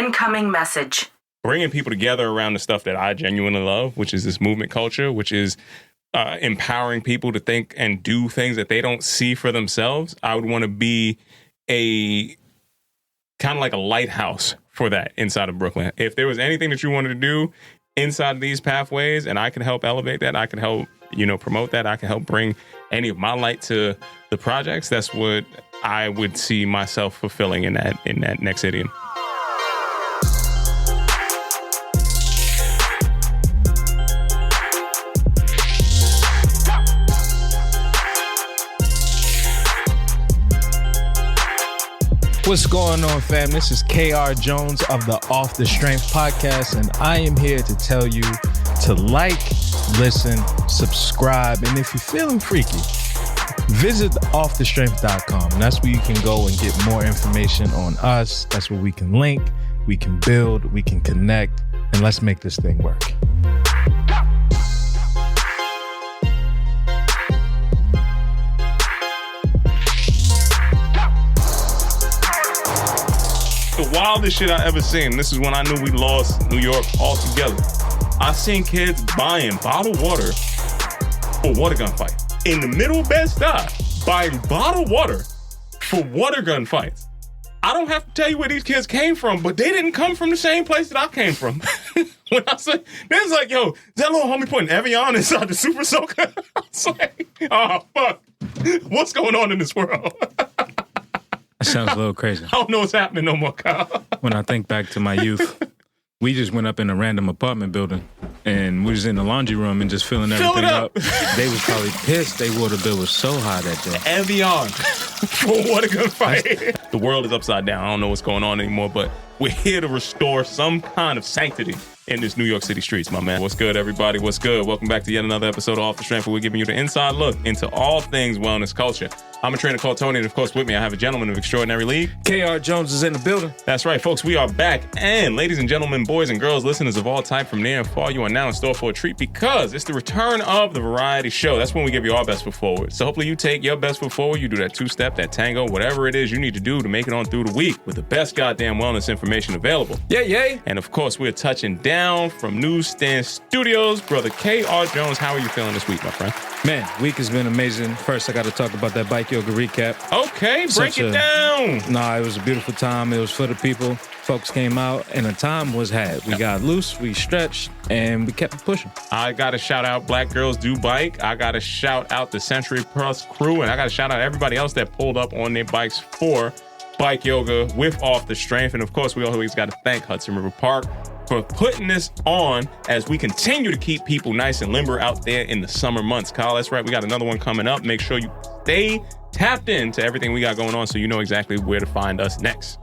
Incoming message. Bringing people together around the stuff that I genuinely love, which is this movement culture, which is empowering people to think and do things that they don't see for themselves. I would want to be a kind of like a lighthouse for that inside of Brooklyn. If there was anything that you wanted to do inside of these pathways and I could help elevate that, I could help, promote that, I can help bring any of my light to the projects, that's what I would see myself fulfilling in that next idiom. What's going on, fam? This is KR Jones of the Off the Strength podcast, and I am here to tell you to like, listen, subscribe, and if you're feeling freaky, visit offthestrength.com. And that's where you can go and get more information on us. That's where we can link, we can build, we can connect, and let's make this thing work. The wildest shit I ever seen. This is when I knew we lost New York altogether. I seen kids buying bottled water for water gun fight. In the middle of Bed-Stuy, buying bottled water for water gun fights. I don't have to tell you where these kids came from, but they didn't come from the same place that I came from. When I said, they was like, yo, that little homie putting Evian inside the Super Soaker? I was like, oh, fuck. What's going on in this world? That sounds a little crazy. I don't know what's happening no more, Kyle. When I think back to my youth, we just went up in a random apartment building and we was in the laundry room and just filling everything up. They was probably pissed. Their water bill was so high that day. Evian for water gun fight. The world is upside down. I don't know what's going on anymore, but we're here to restore some kind of sanctity in this New York City streets, my man. What's good, everybody? What's good? Welcome back to yet another episode of Off the Strength, where we're giving you the inside look into all things wellness culture. I'm a trainer called Tony, and of course, with me, I have a gentleman of extraordinary league. KR Jones is in the building. That's right, folks. We are back. And ladies and gentlemen, boys and girls, listeners of all type from near and far, you are now in store for a treat because it's the return of the variety show. That's when we give you our best foot forward. So hopefully you take your best foot forward. You do that two-step, that tango, whatever it is you need to do to make it on through the week with the best goddamn wellness information available. Yay. And of course, we're touching down from Newsstand Studios. Brother KR Jones, how are you feeling this week, my friend? Man, week has been amazing. First, I got to talk about that bike yoga recap. Okay, break it down. Nah, it was a beautiful time. It was for the people. Folks came out and the time was had. We got loose, we stretched, and we kept pushing. I got to shout out Black Girls Do Bike. I got to shout out the Century Plus crew, and I got to shout out everybody else that pulled up on their bikes for bike yoga with Off the Strength. And of course, we always got to thank Hudson River Park for putting this on as we continue to keep people nice and limber out there in the summer months. Kyle, that's right. We got another one coming up. Make sure you stay tapped into everything we got going on so you know exactly where to find us next.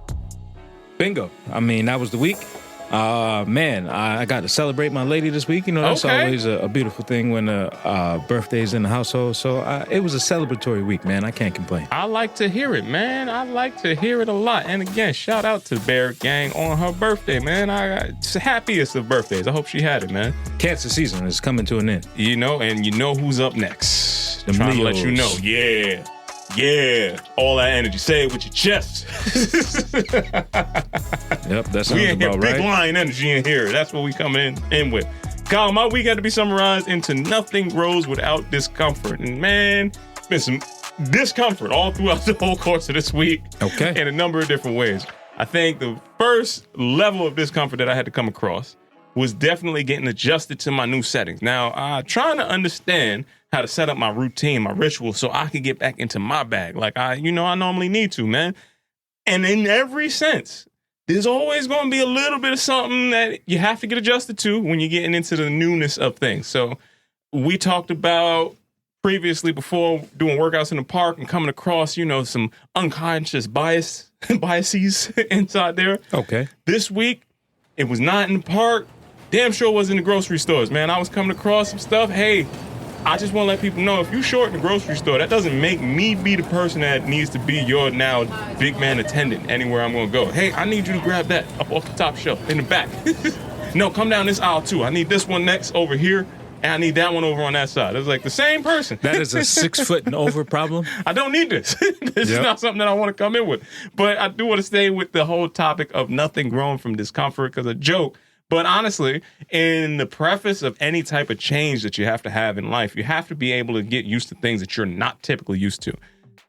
Bingo. I mean, that was the week. Man, I got to celebrate my lady this week. You know, that's always a beautiful thing when a birthday's in the household. So it was a celebratory week, man. I can't complain. I like to hear it, man. I like to hear it a lot. And again, shout out to Bear Gang on her birthday, man. It's the happiest of birthdays. I hope she had it, man. Cancer season is coming to an end. You know, and you know who's up next. The Trying Leos. to let you know. Yeah. All that energy. Say it with your chest. Yep, that sounds we in here, about big right. lion energy in here. That's what we coming in with. Kyle, my week had to be summarized into nothing grows without discomfort. And man, it's been some discomfort all throughout the whole course of this week. Okay. In a number of different ways. I think the first level of discomfort that I had to come across was definitely getting adjusted to my new settings. Now, trying to understand how to set up my routine, my ritual, so I could get back into my bag like I normally need to, man. And in every sense, there's always going to be a little bit of something that you have to get adjusted to when you're getting into the newness of things. So we talked about previously before doing workouts in the park and coming across, some unconscious biases inside there. Okay. This week, it was not in the park. Damn sure was in the grocery stores, man. I was coming across some stuff. Hey, I just want to let people know, if you short in the grocery store, that doesn't make me be the person that needs to be your now big man attendant anywhere I'm going to go. Hey, I need you to grab that up off the top shelf in the back. No, come down this aisle too. I need this one next over here. and I need that one over on that side. It's like the same person. That is a 6 foot and over problem. I don't need this. This is not something that I want to come in with. But I do want to stay with the whole topic of nothing growing from discomfort because a joke. But honestly, in the preface of any type of change that you have to have in life, you have to be able to get used to things that you're not typically used to.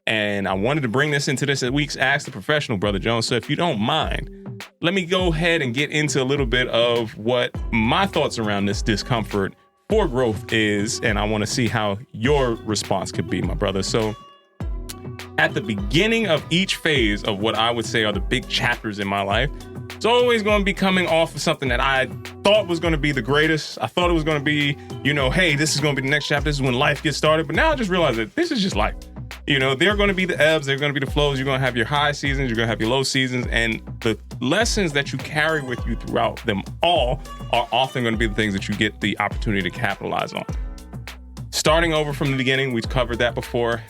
And I wanted to bring this into this week's Ask the Professional, Brother Jones. So if you don't mind, let me go ahead and get into a little bit of what my thoughts around this discomfort for growth is. And I want to see how your response could be, my brother. So at the beginning of each phase of what I would say are the big chapters in my life, it's always going to be coming off of something that I thought was going to be the greatest. I thought it was going to be, hey, this is going to be the next chapter. This is when life gets started. But now I just realized that this is just life. There are going to be the ebbs. There are going to be the flows. You're going to have your high seasons. You're going to have your low seasons. And the lessons that you carry with you throughout them all are often going to be the things that you get the opportunity to capitalize on. Starting over from the beginning, we've covered that before.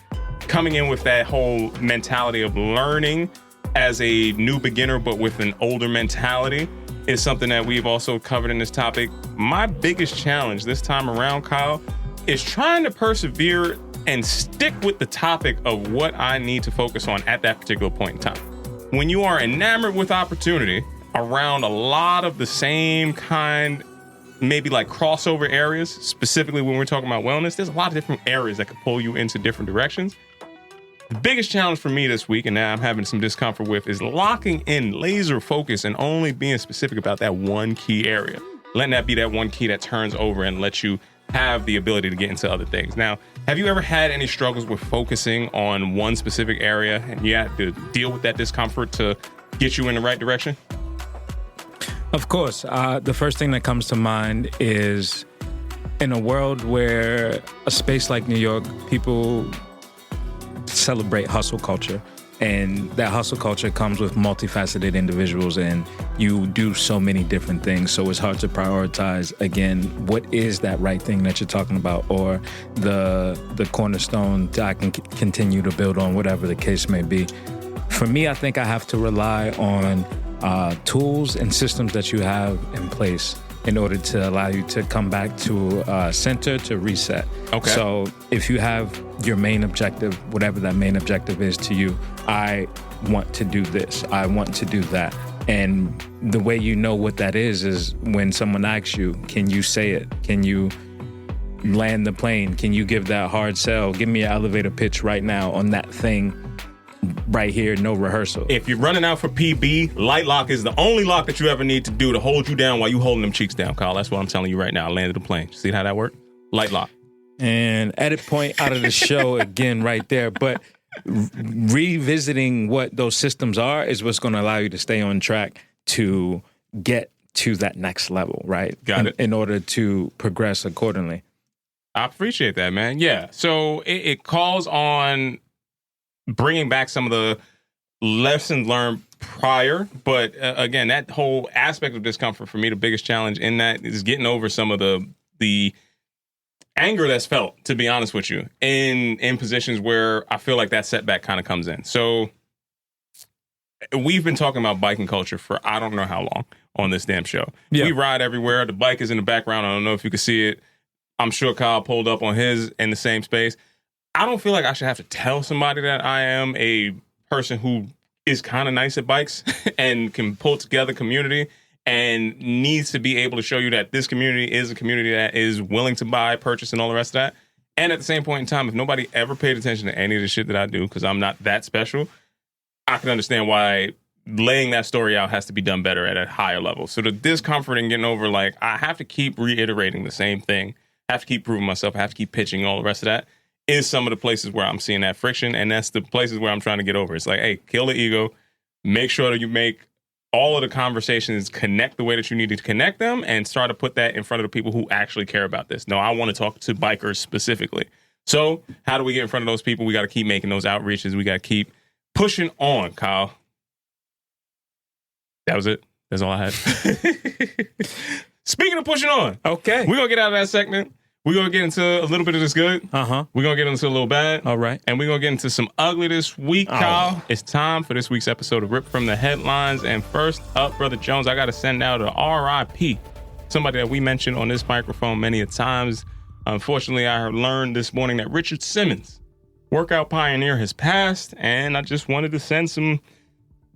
Coming in with that whole mentality of learning as a new beginner, but with an older mentality, is something that we've also covered in this topic. My biggest challenge this time around, Kyle, is trying to persevere and stick with the topic of what I need to focus on at that particular point in time. When you are enamored with opportunity around a lot of the same kind, maybe like crossover areas, specifically when we're talking about wellness, there's a lot of different areas that can pull you into different directions. The biggest challenge for me this week, and now I'm having some discomfort with, is locking in laser focus and only being specific about that one key area. Letting that be that one key that turns over and lets you have the ability to get into other things. Now, have you ever had any struggles with focusing on one specific area and you have to deal with that discomfort to get you in the right direction? Of course. The first thing that comes to mind is in a world where a space like New York, people celebrate hustle culture, and that hustle culture comes with multifaceted individuals, and you do so many different things, so it's hard to prioritize, again, what is that right thing that you're talking about, or the cornerstone that I can continue to build on, whatever the case may be. For me, I think I have to rely on tools and systems that you have in place in order to allow you to come back to center, to reset. Okay. So if you have your main objective, whatever that main objective is to you, I want to do this, I want to do that. And the way you know what that is when someone asks you, can you say it? Can you land the plane? Can you give that hard sell? Give me an elevator pitch right now on that thing right here, no rehearsal. If you're running out for PB, light lock is the only lock that you ever need to do to hold you down while you holding them cheeks down, Kyle. That's what I'm telling you right now. I landed the plane. See how that worked? Light lock. And edit point out of the show again right there. But revisiting what those systems are is what's going to allow you to stay on track to get to that next level, right? Got it. In order to progress accordingly. I appreciate that, man. Yeah. So it calls on bringing back some of the lessons learned prior. But again, that whole aspect of discomfort for me, the biggest challenge in that is getting over some of the anger that's felt, to be honest with you, in positions where I feel like that setback kind of comes in. So we've been talking about biking culture for I don't know how long on this damn show. Yeah. We ride everywhere. The bike is in the background. I don't know if you can see it. I'm sure Kyle pulled up on his in the same space. I don't feel like I should have to tell somebody that I am a person who is kind of nice at bikes and can pull together community and needs to be able to show you that this community is a community that is willing to buy, purchase, and all the rest of that. And at the same point in time, if nobody ever paid attention to any of the shit that I do, because I'm not that special, I can understand why laying that story out has to be done better at a higher level. So the discomfort in getting over, like, I have to keep reiterating the same thing. I have to keep proving myself. I have to keep pitching all the rest of that. Is some of the places where I'm seeing that friction, and that's the places where I'm trying to get over. It's like, hey, kill the ego, make sure that you make all of the conversations connect the way that you need to connect them, and start to put that in front of the people who actually care about this. No, I want to talk to bikers specifically. So how do we get in front of those people? We got to keep making those outreaches. We got to keep pushing on, Kyle. That was it. That's all I had. Speaking of pushing on, okay, we're going to get out of that segment. We're going to get into a little bit of this good. Uh-huh. We're going to get into a little bad. All right. And we're going to get into some ugly this week, Kyle. It's time for this week's episode of Rip from the Headlines. And first up, Brother Jones, I got to send out a RIP. Something somebody that we mentioned on this microphone many a times. Unfortunately, I learned this morning that Richard Simmons, workout pioneer, has passed, and I just wanted to send some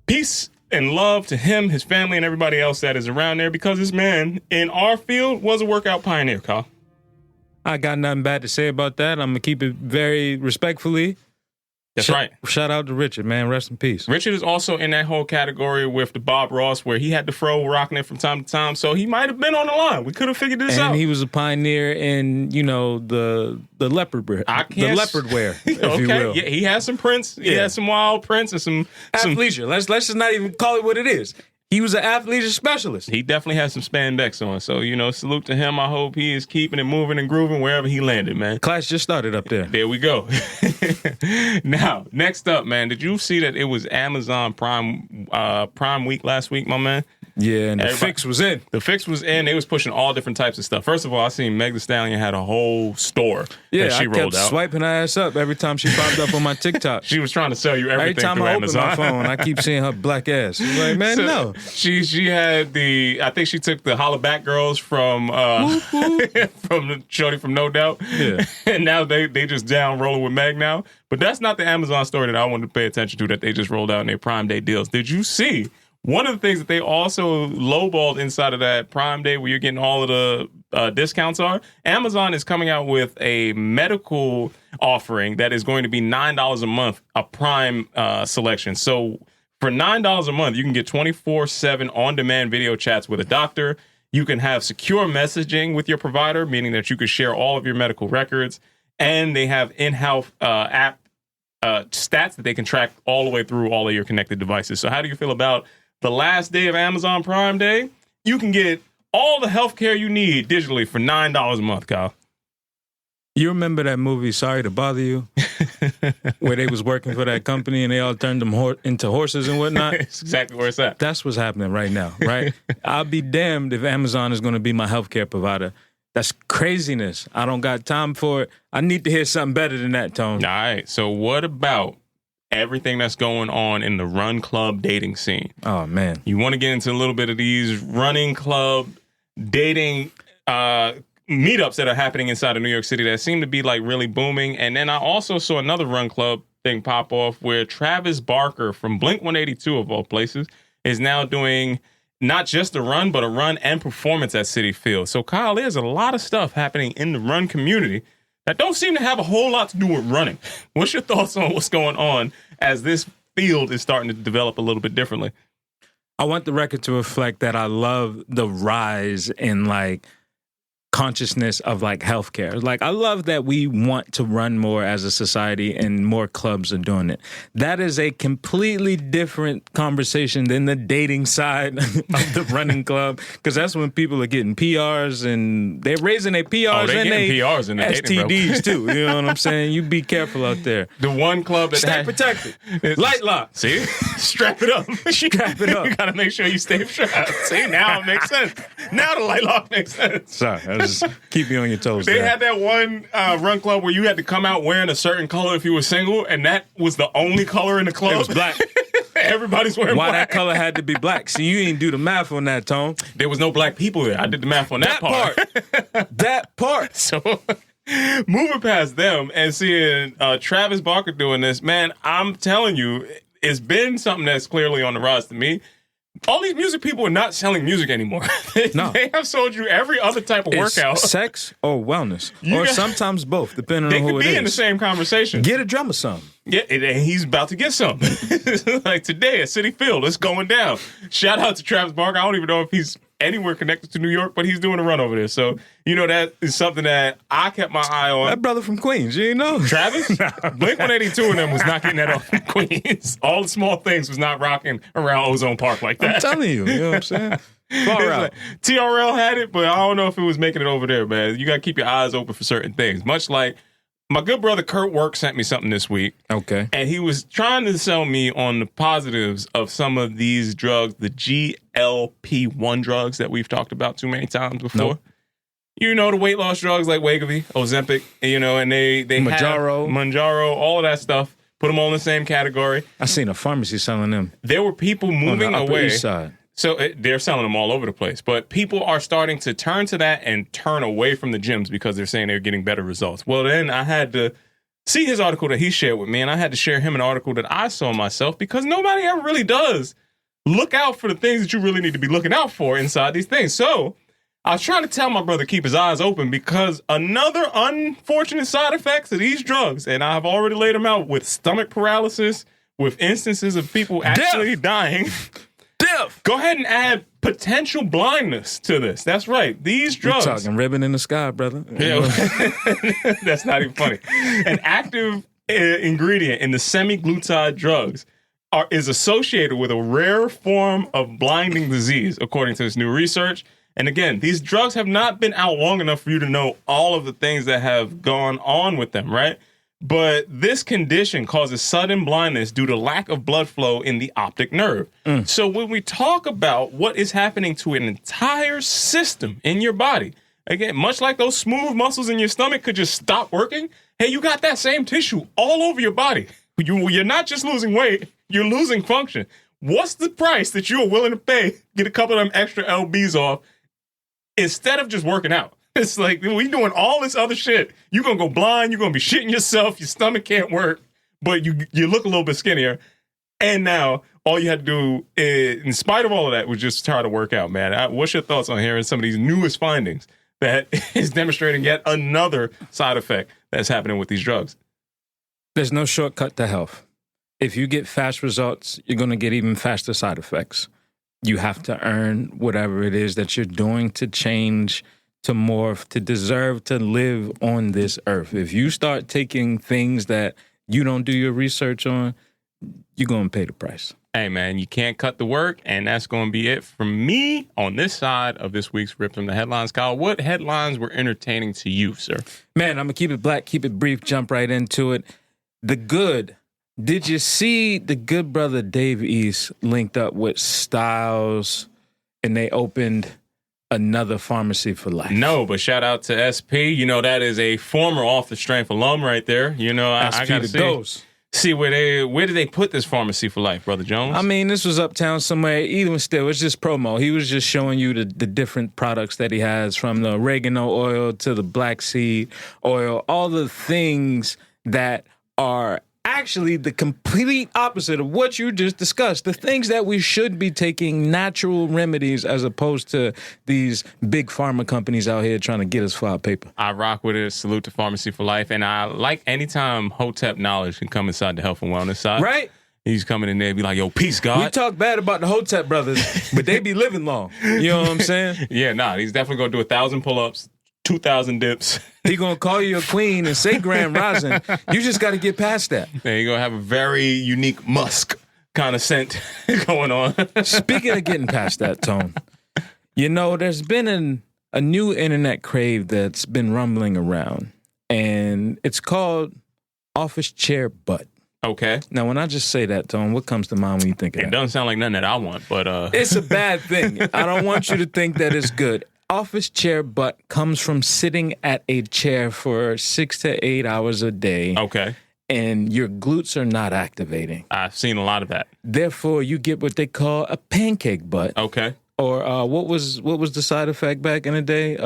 peace and love to him, his family, and everybody else that is around there, because this man in our field was a workout pioneer, Kyle. I got nothing bad to say about that. I'm going to keep it very respectfully. That's right. Shout out to Richard, man. Rest in peace. Richard is also in that whole category with the Bob Ross, where he had the fro rocking it from time to time. So he might have been on the line. We could have figured this out. And he was a pioneer in, the leopard wear. The leopard wear, if you will. Yeah, he has some prints. He has some wild prints and some athleisure. Let's just not even call it what it is. He was an athleisure specialist. He definitely has some spandex on. So, salute to him. I hope he is keeping it moving and grooving wherever he landed, man. Class just started up there. There we go. Now, next up, man, did you see that it was Amazon Prime Week last week, my man? Yeah, and the fix was in. The fix was in. They was pushing all different types of stuff. First of all, I seen Meg Thee Stallion had a whole store that she rolled out. I kept swiping her ass up every time she popped up on my TikTok. She was trying to sell you everything through Amazon. Every time I open my phone, I keep seeing her black ass. I'm like, man, no. She had I think she took the Holla Back Girls from from the shorty from No Doubt. Yeah. And now they just down rolling with Meg now. But that's not the Amazon story that I wanted to pay attention to that they just rolled out in their Prime Day deals. Did you see one of the things that they also lowballed inside of that Prime Day, where you're getting all of the discounts, are Amazon is coming out with a medical offering that is going to be $9 a month, a Prime selection. So for $9 a month, you can get 24/7 on-demand video chats with a doctor. You can have secure messaging with your provider, meaning that you can share all of your medical records. And they have in-house app stats that they can track all the way through all of your connected devices. So how do you feel about the last day of Amazon Prime Day? You can get all the healthcare you need digitally for $9 a month, Kyle. You remember that movie, Sorry to Bother You? Where they was working for that company and they all turned them into horses and whatnot? It's exactly where it's at. That's what's happening right now, right? I'll be damned if Amazon is going to be my healthcare provider. That's craziness. I don't got time for it. I need to hear something better than that, Tone. All right. So what about everything that's going on in the run club dating scene? Oh, man. You want to get into a little bit of these running club dating meetups that are happening inside of New York City that seem to be like really booming. And then I also saw another run club thing pop off where Travis Barker from Blink-182 of all places is now doing not just a run, but a run and performance at Citi Field. So Kyle, there's a lot of stuff happening in the run community that don't seem to have a whole lot to do with running. What's your thoughts on what's going on as this field is starting to develop a little bit differently? I want the record to reflect that I love the rise in consciousness of healthcare. I love that we want to run more as a society and more clubs are doing it. That is a completely different conversation than the dating side of the running club, because that's when people are getting PRs and they're raising their PRs and PRs in the STDs too. You know what I'm saying? You be careful out there. The one club that stay protected. Light lock. See? Strap it up. Strap it up. You gotta make sure you stay strapped. See, now it makes sense. Now the light lock makes sense. Sorry. Just keep you on your toes. They had that one run club where you had to come out wearing a certain color if you were single, and that was the only color in the club. It was black. Everybody's wearing black. Why that color had to be black? See, you ain't do the math on that, Tone. There was no black people there. I did the math on that part. That part. So moving past them and seeing Travis Barker doing this, man, I'm telling you, it's been something that's clearly on the rise to me. All these music people are not selling music anymore. No. They have sold you every other type of workout. Sex or wellness. Or sometimes both, depending on who it is. They could be in the same conversation. Get a drummer some. Yeah, and he's about to get some. Like today at Citi Field, it's going down. Shout out to Travis Barker. I don't even know if he's anywhere connected to New York, but he's doing a run over there. So, that is something that I kept my eye on. That brother from Queens, you ain't know. Travis? Blink-182 and them was not getting that off from Queens. All the small things was not rocking around Ozone Park like that. I'm telling you know what I'm saying? Far out. TRL had it, but I don't know if it was making it over there, man. You got to keep your eyes open for certain things. Much like my good brother Kurt Work sent me something this week. Okay. And he was trying to sell me on the positives of some of these drugs, the GLP-1 drugs that we've talked about too many times before. Nope. The weight loss drugs like Wegovy, Ozempic, and they Mounjaro, all of that stuff. Put them all in the same category. I seen a pharmacy selling them. There were people moving on the Upper away. East Side. So they're selling them all over the place. But people are starting to turn to that and turn away from the gyms because they're saying they're getting better results. Well, then I had to see his article that he shared with me, and I had to share him an article that I saw myself because nobody ever really does look out for the things that you really need to be looking out for inside these things. So I was trying to tell my brother to keep his eyes open because another unfortunate side effects of these drugs, and I've already laid them out with stomach paralysis, with instances of people actually dying. Death. Go ahead and add potential blindness to this. That's right. These drugs. You're talking ribbon in the sky, brother. Yeah, that's not even funny. An active ingredient in the semi-glutide drugs is associated with a rare form of blinding disease, according to this new research. And again, these drugs have not been out long enough for you to know all of the things that have gone on with them, right? But this condition causes sudden blindness due to lack of blood flow in the optic nerve. So when we talk about what is happening to an entire system in your body, again, much like those smooth muscles in your stomach could just stop working, hey, you got that same tissue all over your body. You're not just losing weight, you're losing function. What's the price that you're willing to pay, get a couple of them extra LBs off, instead of just working out? It's like, we doing all this other shit. You're going to go blind. You're going to be shitting yourself. Your stomach can't work, but you look a little bit skinnier. And now all you had to do, in spite of all of that, was just try to work out, man. What's your thoughts on hearing some of these newest findings that is demonstrating yet another side effect that's happening with these drugs? There's no shortcut to health. If you get fast results, you're going to get even faster side effects. You have to earn whatever it is that you're doing to change, to morph, to deserve to live on this earth. If you start taking things that you don't do your research on, you're going to pay the price. Hey, man, you can't cut the work, and that's going to be it from me on this side of this week's Rip from the Headlines. Kyle, what headlines were entertaining to you, sir? Man, I'm going to keep it black, keep it brief, jump right into it. The Good. Did you see the good brother Dave East linked up with Styles, and they opened another Farmacy for Life? No, but shout out to SP. You know, that is a former Off the Strength alum right there. You know, I got to see where did they put this Farmacy for Life, Brother Jones? I mean, this was uptown somewhere. Even still, it's just promo. He was just showing you the different products that he has, from the oregano oil to the black seed oil, all the things that are actually the complete opposite of what you just discussed. The things that we should be taking, natural remedies, as opposed to these big pharma companies out here trying to get us for our paper. I rock with it. Salute to Farmacy for Life. And I like anytime Hotep knowledge can come inside the health and wellness side. Right? He's coming in there and be like, yo, peace, God. We talk bad about the Hotep brothers, but they be living long. You know what I'm saying? Yeah, nah, he's definitely going to do 1,000 pull-ups, 2,000 dips. He gonna call you a queen and say Grand Rising. You just got to get past that. Yeah, you're gonna have a very unique musk kind of scent going on. Speaking of getting past that, Tone, you know, there's been a new internet crave that's been rumbling around, and it's called office chair butt. Okay. Now, when I just say that, Tone, what comes to mind when you think of that? It doesn't sound like nothing that I want, but it's a bad thing. I don't want you to think that it's good. Office chair butt comes from sitting at a chair for 6 to 8 hours a day. Okay. And your glutes are not activating. I've seen a lot of that. Therefore, you get what they call a pancake butt. Okay. Or what was the side effect back in the day?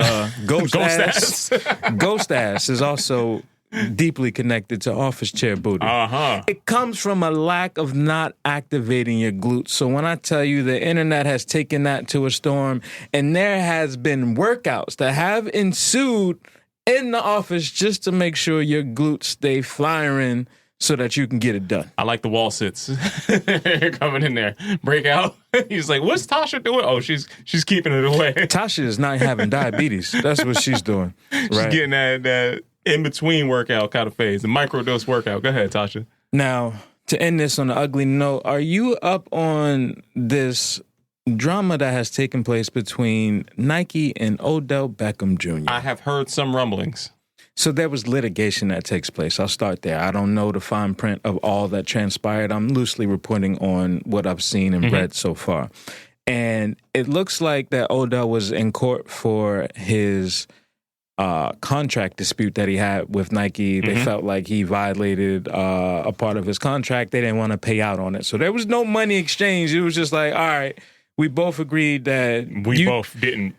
Ghost ass. Ghost ass is also deeply connected to office chair booty. Uh-huh. It comes from a lack of not activating your glutes. So when I tell you the internet has taken that to a storm, and there has been workouts that have ensued in the office just to make sure your glutes stay firing so that you can get it done. I like the wall sits. Coming in there. Break out. He's like, what's Tasha doing? Oh, she's keeping it away. Tasha is not having diabetes. That's what she's doing. Right? She's getting that in-between workout kind of phase, the microdose workout. Go ahead, Tasha. Now, to end this on an ugly note, are you up on this drama that has taken place between Nike and Odell Beckham Jr.? I have heard some rumblings. So there was litigation that takes place. I'll start there. I don't know the fine print of all that transpired. I'm loosely reporting on what I've seen and read so far. And it looks like that Odell was in court for his contract dispute that he had with Nike. They felt like he violated a part of his contract. They didn't want to pay out on it. So there was no money exchange. It was just like, all right, we both agreed that we both didn't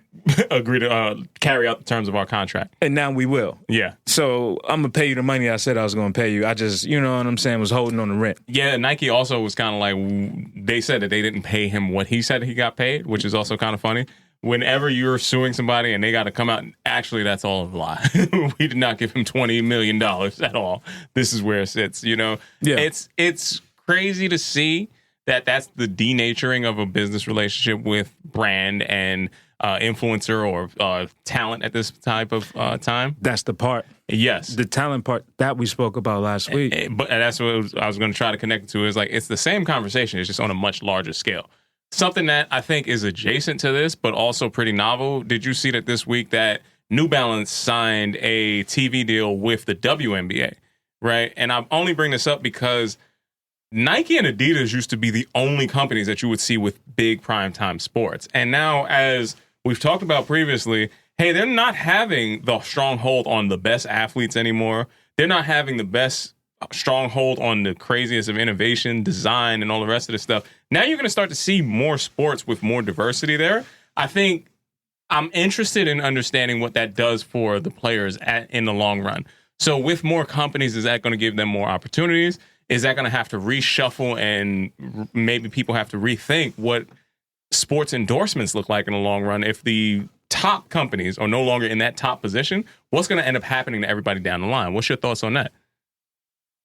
agree to carry out the terms of our contract. And now we will. Yeah. So I'm going to pay you the money I said I was going to pay you. I just, you know what I'm saying, was holding on the rent. Yeah, Nike also was kind of like, they said that they didn't pay him what he said he got paid, which is also kind of funny. Whenever you're suing somebody and they got to come out, actually, that's all a lie. We did not give him $20 million at all. This is where it sits, you know? Yeah. It's crazy to see that that's the denaturing of a business relationship with brand and influencer or talent at this type of time. That's the part. Yes. The talent part that we spoke about last week. But that's what I was going to try to connect it to, is like, it's the same conversation. It's just on a much larger scale. Something that I think is adjacent to this, but also pretty novel. Did you see that this week that New Balance signed a TV deal with the WNBA, right? And I only bring this up because Nike and Adidas used to be the only companies that you would see with big primetime sports. And now, as we've talked about previously, hey, they're not having the stronghold on the best athletes anymore. They're not having the best stronghold on the craziest of innovation, design, and all the rest of this stuff. Now you're going to start to see more sports with more diversity there. I think I'm interested in understanding what that does for the players in the long run. So with more companies, is that going to give them more opportunities? Is that going to have to reshuffle, and maybe people have to rethink what sports endorsements look like in the long run? If the top companies are no longer in that top position, what's going to end up happening to everybody down the line? What's your thoughts on that?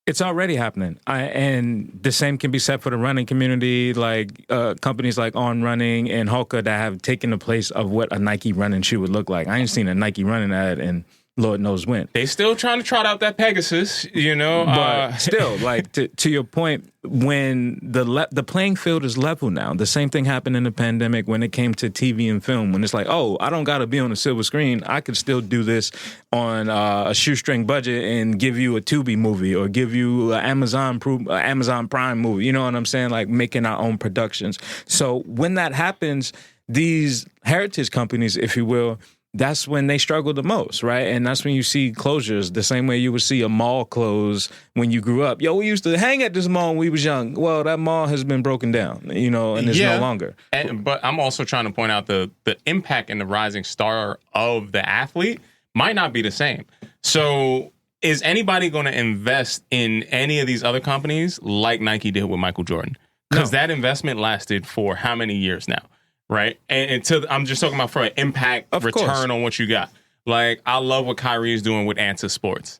It's already happening. And the same can be said for the running community, like companies like On Running and Hoka that have taken the place of what a Nike running shoe would look like. I ain't seen a Nike running ad in Lord knows when. They still trying to trot out that Pegasus, you know. But still, like to your point, when the playing field is level now, the same thing happened in the pandemic when it came to TV and film. When it's like, oh, I don't got to be on a silver screen. I could still do this on a shoestring budget and give you a Tubi movie or give you an Amazon Prime movie. You know what I'm saying? Like making our own productions. So when that happens, these heritage companies, if you will, that's when they struggle the most, right? And that's when you see closures, the same way you would see a mall close when you grew up. Yo, we used to hang at this mall when we was young. Well, that mall has been broken down, you know, and it's no longer. But I'm also trying to point out the impact and the rising star of the athlete might not be the same. So is anybody going to invest in any of these other companies like Nike did with Michael Jordan? Because that investment lasted for how many years now? Right? And I'm just talking about for an impact return on what you got. Like, I love what Kyrie is doing with Anta Sports.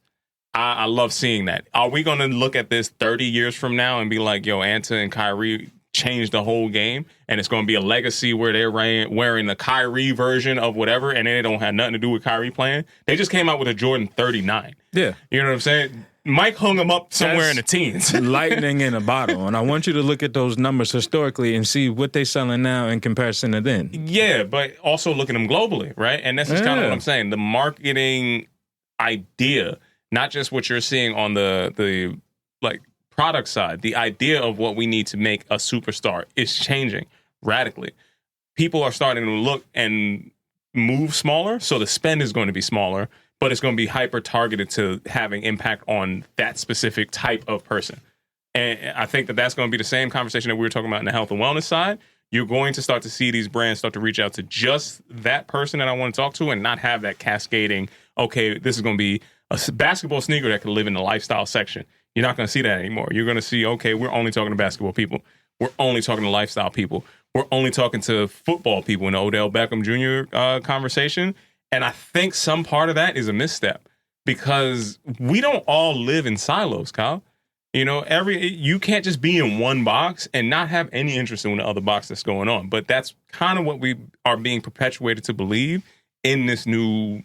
I love seeing that. Are we going to look at this 30 years from now and be like, yo, Anta and Kyrie changed the whole game, and it's going to be a legacy where they're wearing the Kyrie version of whatever, and then it don't have nothing to do with Kyrie playing? They just came out with a Jordan 39. Yeah. You know what I'm saying? Mike hung him up somewhere in the teens. Lightning in a bottle. And I want you to look at those numbers historically and see what they're selling now in comparison to then. Yeah, but also look at them globally, right? And that's just kind of what I'm saying. The marketing idea, not just what you're seeing on the like product side, the idea of what we need to make a superstar is changing radically. People are starting to look and move smaller, so the spend is going to be smaller, but it's going to be hyper targeted to having impact on that specific type of person. And I think that that's going to be the same conversation that we were talking about in the health and wellness side. You're going to start to see these brands start to reach out to just that person that I want to talk to and not have that cascading, okay, this is going to be a basketball sneaker that can live in the lifestyle section. You're not going to see that anymore. You're going to see, okay, we're only talking to basketball people. We're only talking to lifestyle people. We're only talking to football people in the Odell Beckham Jr. Conversation. And I think some part of that is a misstep because we don't all live in silos, Kyle. You know, you can't just be in one box and not have any interest in the other box that's going on. But that's kind of what we are being perpetuated to believe in this new,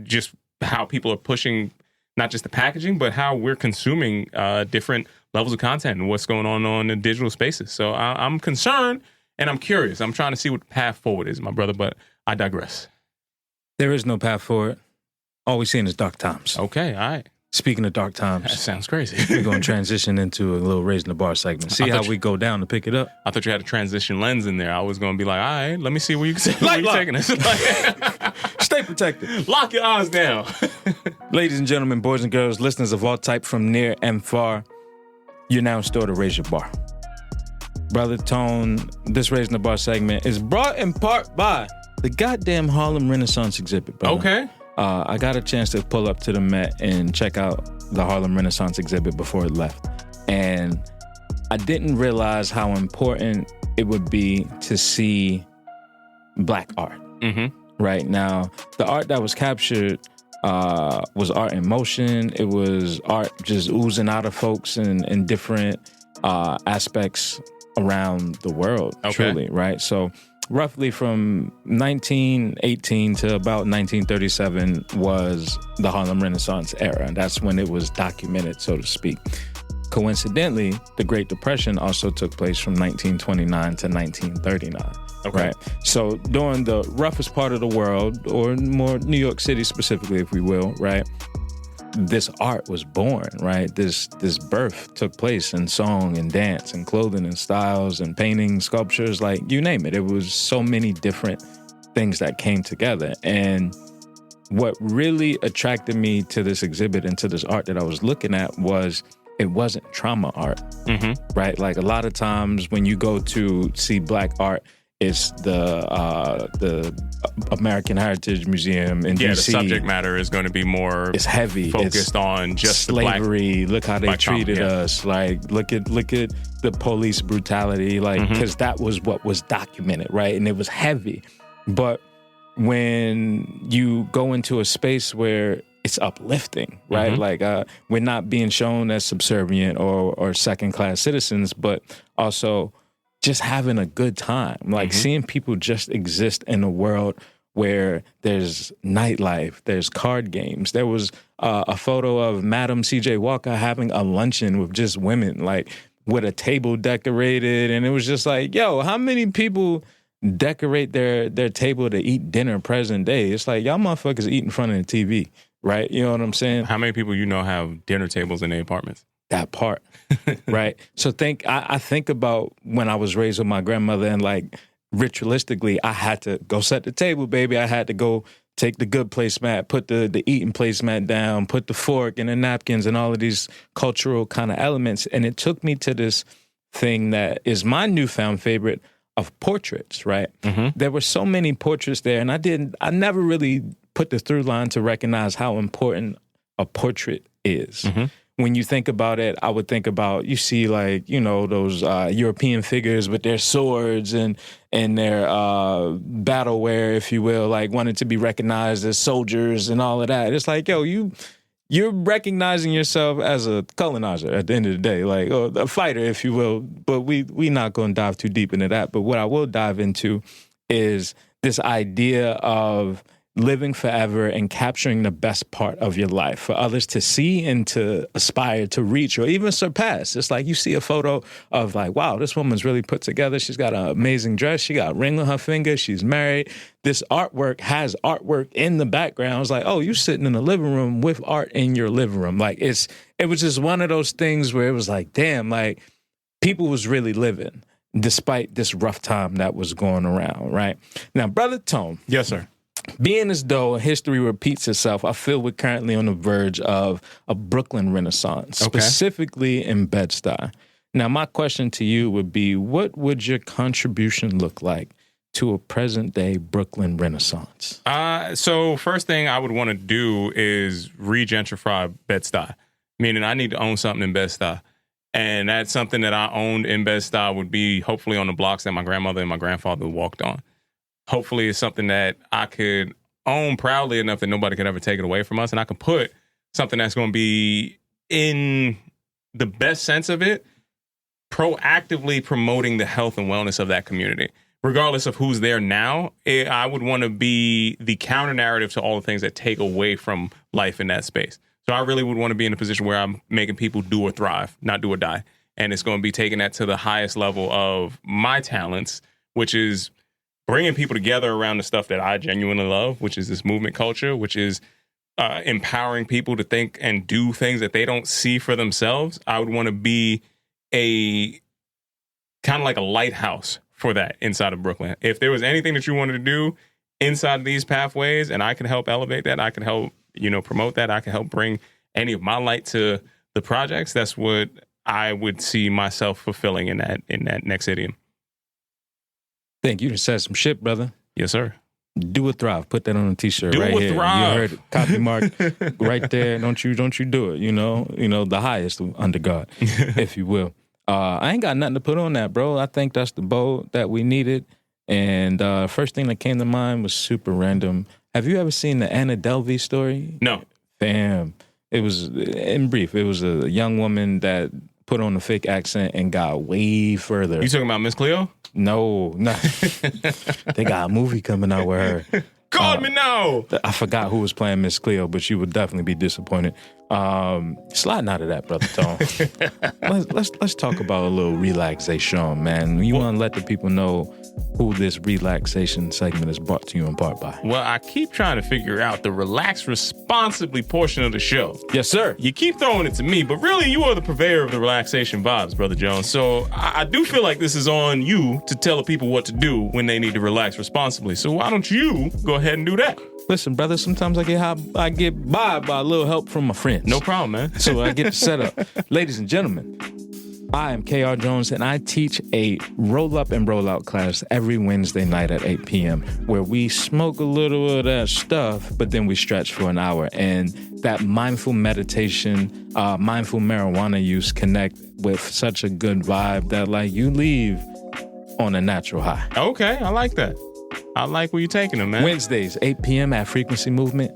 just how people are pushing not just the packaging, but how we're consuming different levels of content and what's going on in digital spaces. So I'm concerned and I'm curious. I'm trying to see what the path forward is, my brother, but I digress. There is no path forward. All we're seeing is dark times. Okay, all right. Speaking of dark times. That sounds crazy. We're going to transition into a little Raising the Bar segment. See how we go down to pick it up. I thought you had a transition lens in there. I was going to be like, all right, let me see where you're taking this. Stay protected. Lock your eyes down. Ladies and gentlemen, boys and girls, listeners of all type from near and far, you're now in store to raise your bar. Brother Tone, this Raising the Bar segment is brought in part by the goddamn Harlem Renaissance exhibit, brother. Okay. I got a chance to pull up to the Met and check out the Harlem Renaissance exhibit before it left. And I didn't realize how important it would be to see Black art. Right now, the art that was captured was art in motion. It was art just oozing out of folks in different aspects around the world, truly, right? So roughly from 1918 to about 1937 was the Harlem Renaissance era. And that's when it was documented, so to speak. Coincidentally, the Great Depression also took place from 1929 to 1939. Right. So during the roughest part of the world, or more New York City specifically, if we will, right, this art was born, right? This birth took place in song and dance and clothing and styles and painting, sculptures, like you name it. It was so many different things that came together. And what really attracted me to this exhibit and to this art that I was looking at was it wasn't trauma art, right? Like a lot of times when you go to see Black art, it's the American Heritage Museum in DC. The subject matter is going to be more. It's heavy, focused on just slavery. Look how they treated trauma, us. Like look at the police brutality. Like because that was what was documented, right? And it was heavy. But when you go into a space where it's uplifting, right? Like we're not being shown as subservient or second class citizens, but also just having a good time, like seeing people just exist in a world where there's nightlife, there's card games. There was a photo of Madam C.J. Walker having a luncheon with just women, like with a table decorated. And it was just like, yo, how many people decorate their table to eat dinner present day? It's like, y'all motherfuckers eat in front of the TV, right? You know what I'm saying? How many people have dinner tables in their apartments? That part, right? So I think about when I was raised with my grandmother and like ritualistically, I had to go set the table, baby. I had to go take the good placemat, put the eating placemat down, put the fork and the napkins and all of these cultural kind of elements. And it took me to this thing that is my newfound favorite of portraits, right? There were so many portraits there, and I never really put the through line to recognize how important a portrait is. When you think about it, I would think about, you see like, those European figures with their swords and their battle wear, if you will, like wanting to be recognized as soldiers and all of that. It's like, yo, you're recognizing yourself as a colonizer at the end of the day, like a fighter, if you will. But we not going to dive too deep into that. But what I will dive into is this idea of living forever and capturing the best part of your life for others to see and to aspire to reach or even surpass. It's like you see a photo of like, wow, this woman's really put together. She's got an amazing dress. She got a ring on her finger. She's married. This artwork has artwork in the background. It's like, oh, you're sitting in the living room with art in your living room. Like it was just one of those things where it was like, damn, like people was really living despite this rough time that was going around, right? Now, Brother Tone. Yes, sir. Being as though history repeats itself, I feel we're currently on the verge of a Brooklyn Renaissance, specifically in Bed-Stuy. Now, my question to you would be, what would your contribution look like to a present-day Brooklyn Renaissance? So first thing I would want to do is re-gentrify Bed-Stuy, meaning I need to own something in Bed-Stuy. And that's something that I owned in Bed-Stuy would be hopefully on the blocks that my grandmother and my grandfather walked on. Hopefully it's something that I could own proudly enough that nobody could ever take it away from us. And I can put something that's going to be, in the best sense of it, proactively promoting the health and wellness of that community. Regardless of who's there now, I would want to be the counter narrative to all the things that take away from life in that space. So I really would want to be in a position where I'm making people do or thrive, not do or die. And it's going to be taking that to the highest level of my talents, which is bringing people together around the stuff that I genuinely love, which is this movement culture, which is empowering people to think and do things that they don't see for themselves. I would want to be a kind of like a lighthouse for that inside of Brooklyn. If there was anything that you wanted to do inside of these pathways and I can help elevate that, I can help, promote that, I can help bring any of my light to the projects, that's what I would see myself fulfilling in that next idiom. Think you just said some shit, brother. Yes, sir. Do a thrive. Put that on a t-shirt Do right a here. thrive. You heard it. Copy mark right there. Don't you do it. You know, the highest under God, if you will. I ain't got nothing to put on that, bro. I think that's the bow that we needed. And first thing that came to mind was super random. Have you ever seen the Anna Delvey story? No. Fam. It was, in brief, it was a young woman that put on a fake accent and got way further. You talking about Miss Cleo? No. They got a movie coming out with her. Call me now. I forgot who was playing Miss Cleo, but you would definitely be disappointed. Sliding out of that, Brother Tone. let's talk about a little relaxation, man. You want to let the people know who this relaxation segment is brought to you in part by. Well, I keep trying to figure out the relax responsibly portion of the show. Yes, sir. You keep throwing it to me, but really you are the purveyor of the relaxation vibes, Brother Jones. So I do feel like this is on you to tell the people what to do when they need to relax responsibly. So why don't you go ahead and do that? Listen, brother, sometimes I get by a little help from my friends. No problem, man. So I get the setup. Ladies and gentlemen, I am KR Jones, and I teach a roll-up and roll-out class every Wednesday night at 8 p.m., where we smoke a little of that stuff, but then we stretch for an hour. And that mindful meditation, mindful marijuana use connect with such a good vibe that, like, you leave on a natural high. Okay, I like that. I like where you're taking them, man. Wednesdays, 8 p.m. at Frequency Movement.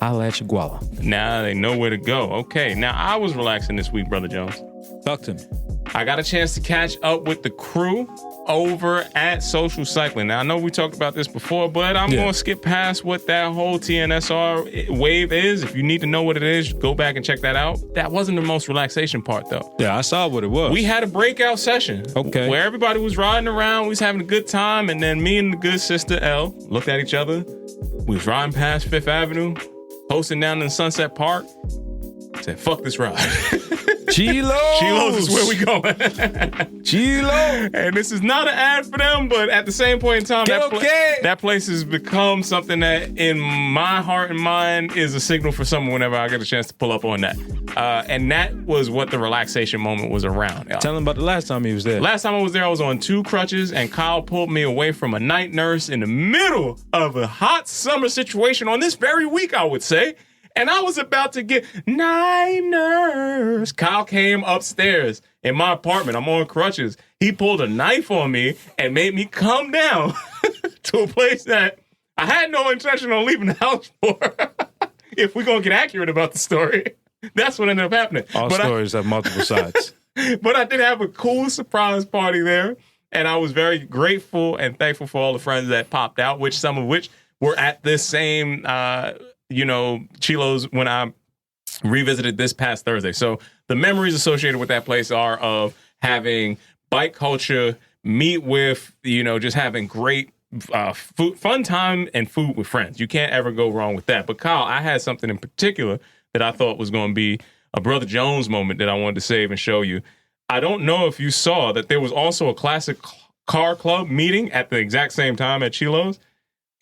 Holla at your guala. Now they know where to go. Okay, now I was relaxing this week, Brother Jones. Talk to me. I got a chance to catch up with the crew over at Social Cycling. Now, I know we talked about this before, but I'm going to skip past what that whole TNSR wave is. If you need to know what it is, go back and check that out. That wasn't the most relaxation part, though. Yeah, I saw what it was. We had a breakout session. Okay. Where everybody was riding around. We was having a good time. And then me and the good sister, Elle, looked at each other. We was riding past Fifth Avenue, posting down in Sunset Park. Said, fuck this ride. Chilo's is where we going. Chilo. And this is not an ad for them, but at the same point in time, that place has become something that in my heart and mind is a signal for someone whenever I get a chance to pull up on that. And that was what the relaxation moment was around. Tell them about the last time you was there. Last time I was there, I was on 2 crutches, and Kyle pulled me away from a night nurse in the middle of a hot summer situation on this very week, I would say. And I was about to get night nurse. Kyle came upstairs in my apartment. I'm on crutches. He pulled a knife on me and made me come down to a place that I had no intention on leaving the house for. If we're going to get accurate about the story, that's what ended up happening. All stories have multiple sides. But I did have a cool surprise party there. And I was very grateful and thankful for all the friends that popped out, some of which were at this same Chilo's when I revisited this past Thursday. So the memories associated with that place are of having bike culture, meet with, just having great fun time and food with friends. You can't ever go wrong with that. But Kyle, I had something in particular that I thought was going to be a Brother Jones moment that I wanted to save and show you. I don't know if you saw that there was also a classic car club meeting at the exact same time at Chilo's.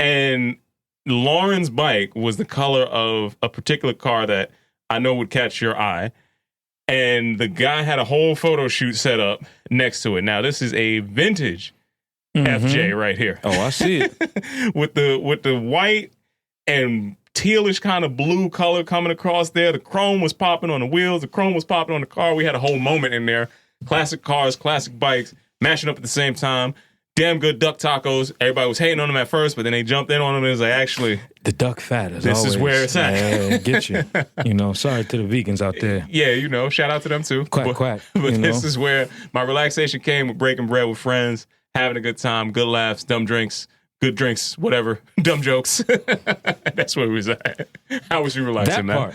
And Lauren's bike was the color of a particular car that I know would catch your eye. And the guy had a whole photo shoot set up next to it. Now, this is a vintage FJ right here. Oh, I see it. with the white and tealish kind of blue color coming across there. The chrome was popping on the wheels. The chrome was popping on the car. We had a whole moment in there. Classic cars, classic bikes, mashing up at the same time. Damn good duck tacos. Everybody was hating on them at first, but then they jumped in on them and was like, actually, the duck fat is this always, is where it's at. Get you. Sorry to the vegans out there. Yeah, shout out to them too. Quack. But this is where my relaxation came, with breaking bread with friends, having a good time, good laughs, dumb drinks, good drinks, whatever, dumb jokes. That's where we was at. How was you relaxing, that man?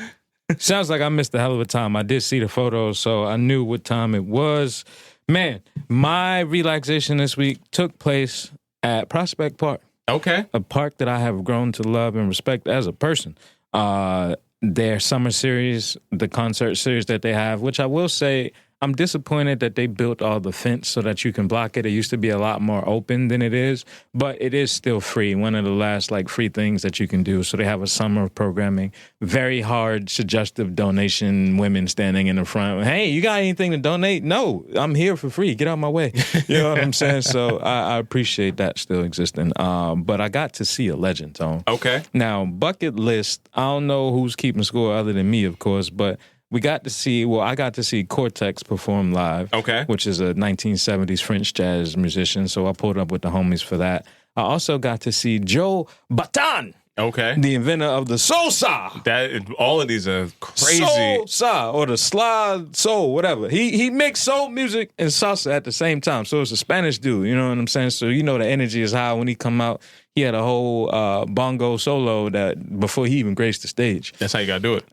Part sounds like I missed a hell of a time. I did see the photos, so I knew what time it was. Man, my relaxation this week took place at Prospect Park. Okay. A park that I have grown to love and respect as a person. Their summer series, the concert series that they have, which I will say I'm disappointed that they built all the fence so that you can block it. It used to be a lot more open than it is, but it is still free. One of the last free things that you can do. So they have a summer of programming, very hard, suggestive donation, women standing in the front. Hey, you got anything to donate? No, I'm here for free. Get out my way. You know what I'm saying? So I appreciate that still existing. But I got to see a legend, Tone. Okay. Now, bucket list, I don't know who's keeping score other than me, of course, but I got to see Cortex perform live, okay, which is a 1970s French jazz musician, so I pulled up with the homies for that. I also got to see Joe Bataan, okay, the inventor of the salsa. All of these are crazy. Salsa, or the slide soul, whatever. He makes soul music and salsa at the same time, so it's a Spanish dude, you know what I'm saying? So you know the energy is high when he come out. He had a whole bongo solo that before he even graced the stage. That's how you got to do it.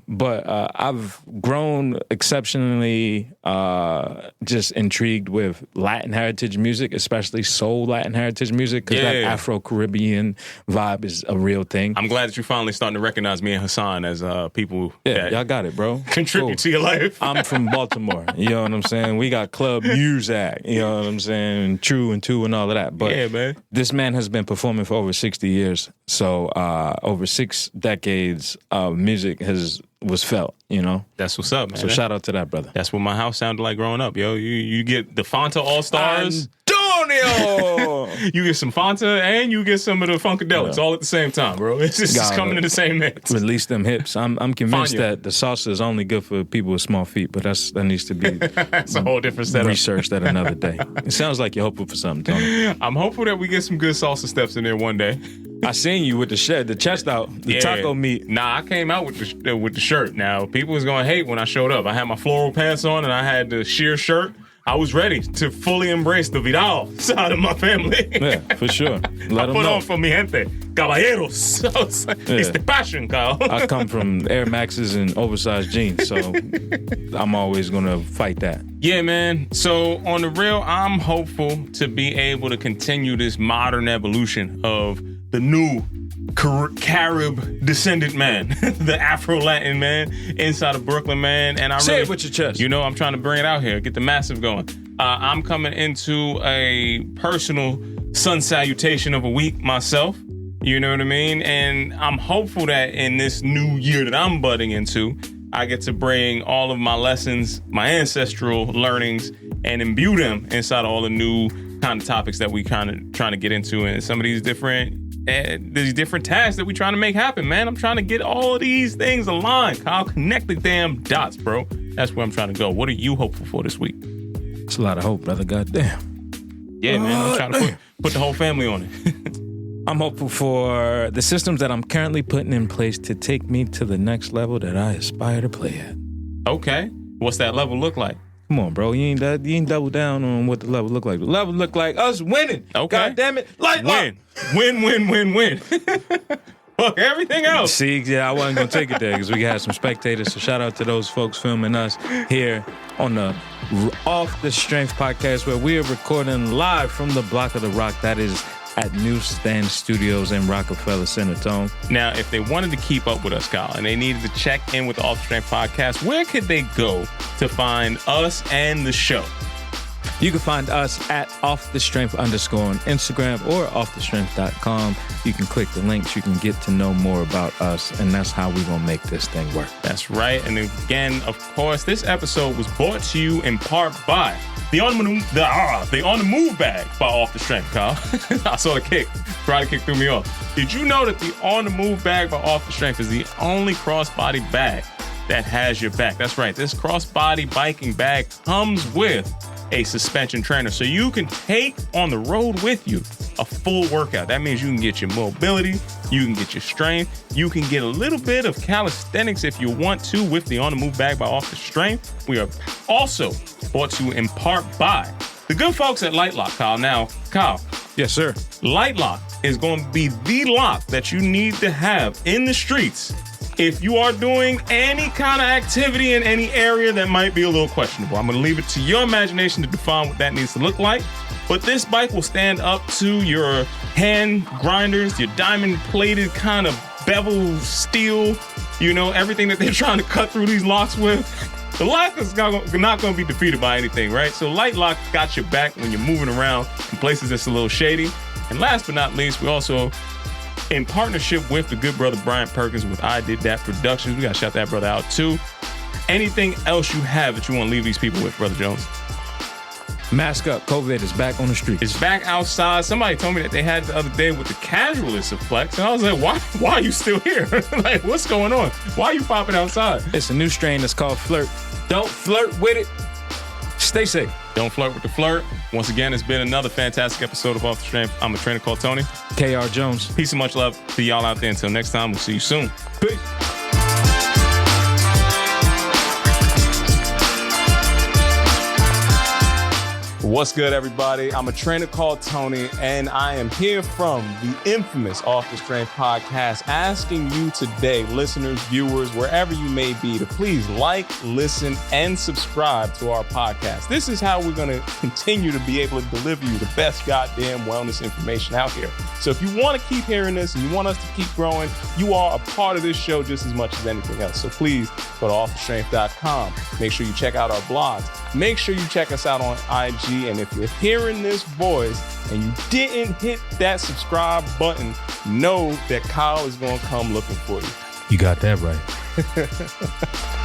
But I've grown exceptionally just intrigued with Latin heritage music, especially soul Latin heritage music, because that Afro-Caribbean vibe is a real thing. I'm glad that you're finally starting to recognize me and Hassan as people that y'all got it, bro. Contribute to your life. I'm from Baltimore. You know what I'm saying? We got Club Muzak. You know what I'm saying? True and Two and all of that. But yeah, man. This man has been performing for over 60 years. So over 6 decades of music was felt, you know? That's what's up, man. So shout out to that, brother. That's what my house sounded like growing up, yo. You get the Fanta All-Stars. Antonio! You get some Fanta and you get some of the Funkadelics all at the same time, bro. It's just coming to the same mix. Release them hips. I'm convinced that the salsa is only good for people with small feet, but that needs to be that's a whole different setup. Researched at another day. It sounds like you're hopeful for something, Tony. I'm hopeful that we get some good salsa steps in there one day. I seen you with the chest out, the taco meat. Nah, I came out with the shirt. Now, people was going to hate when I showed up. I had my floral pants on and I had the sheer shirt. I was ready to fully embrace the Vidal side of my family. Yeah, for sure. Let I put on for mi gente, caballeros. It's the passion, Kyle. I come from Air Maxes and oversized jeans, so I'm always going to fight that. Yeah, man. So on the real, I'm hopeful to be able to continue this modern evolution of the new Carib descendant man, the Afro-Latin man inside of Brooklyn, man. And Say it with your chest. You know, I'm trying to bring it out here, get the massive going. I'm coming into a personal sun salutation of a week myself. You know what I mean? And I'm hopeful that in this new year that I'm budding into, I get to bring all of my lessons, my ancestral learnings, and imbue them inside all the new kind of topics that we kind of trying to get into, and some of these different tasks that we trying to make happen, man. I'm trying to get all of these things aligned. Kyle, connect the damn dots, bro. That's where I'm trying to go. What are you hopeful for this week? It's a lot of hope, brother. Goddamn. Yeah, man. I'm trying to put the whole family on it. I'm hopeful for the systems that I'm currently putting in place to take me to the next level that I aspire to play at. Okay. What's that level look like? Come on, bro. You ain't double down on what the level look like. The level look like us winning. Okay. God damn it. Win. Fuck everything else. See, yeah, I wasn't going to take it there because we had some spectators. So shout out to those folks filming us here on the Off the Strength podcast, where we are recording live from the block of the Rock. That is at Newsstand Studios in Rockefeller Center, Tone. Now, if they wanted to keep up with us, Kyle, and they needed to check in with the Off the Strength podcast, where could they go to find us and the show? You can find us at offthestrength_ on Instagram or offthestrength.com. You can click the links. You can get to know more about us, and that's how we're going to make this thing work. That's right. And again, of course, this episode was brought to you in part by the On the Move bag by Off the Strength, Kyle. I saw the kick. Karate kick threw me off. Did you know that the On the Move bag by Off the Strength is the only crossbody bag that has your back? That's right. This crossbody biking bag comes with a suspension trainer, so you can take on the road with you a full workout. That means you can get your mobility, you can get your strength, you can get a little bit of calisthenics if you want to with the On the Move bag by Off the Strength. We are also brought to you in part by the good folks at Light Lock, Kyle. Now, Kyle. Yes, sir. Light Lock is going to be the lock that you need to have in the streets if you are doing any kind of activity in any area that might be a little questionable. I'm going to leave it to your imagination to define what that needs to look like. But this bike will stand up to your hand grinders, your diamond-plated kind of bevel steel, you know, everything that they're trying to cut through these locks with. The lock is not going to be defeated by anything, right? So Light Lock got your back when you're moving around in places that's a little shady. And last but not least, we also, in partnership with the good brother Brian Perkins with I Did That Productions, we got to shout that brother out too. Anything else you have that you want to leave these people with, Brother Jones? Mask up. COVID is back on the street. It's back outside. Somebody told me that they had the other day with the casualist of Flex. And I was like, why are you still here? Like, what's going on? Why are you popping outside? It's a new strain that's called Flirt. Don't flirt with it. Stay safe. Don't flirt with the flirt. Once again, it's been another fantastic episode of Off the Strength. I'm a trainer called Tony. KR Jones. Peace and much love to y'all out there. Until next time, we'll see you soon. Peace. What's good, everybody? I'm a trainer called Tony, and I am here from the infamous Off the Strength podcast, asking you today, listeners, viewers, wherever you may be, to please like, listen, and subscribe to our podcast. This is how we're going to continue to be able to deliver you the best goddamn wellness information out here. So if you want to keep hearing this and you want us to keep growing, you are a part of this show just as much as anything else. So please go to offthestrength.com. Make sure you check out our blogs. Make sure you check us out on IG. And if you're hearing this voice and you didn't hit that subscribe button, know that Kyle is going to come looking for you. You got that right.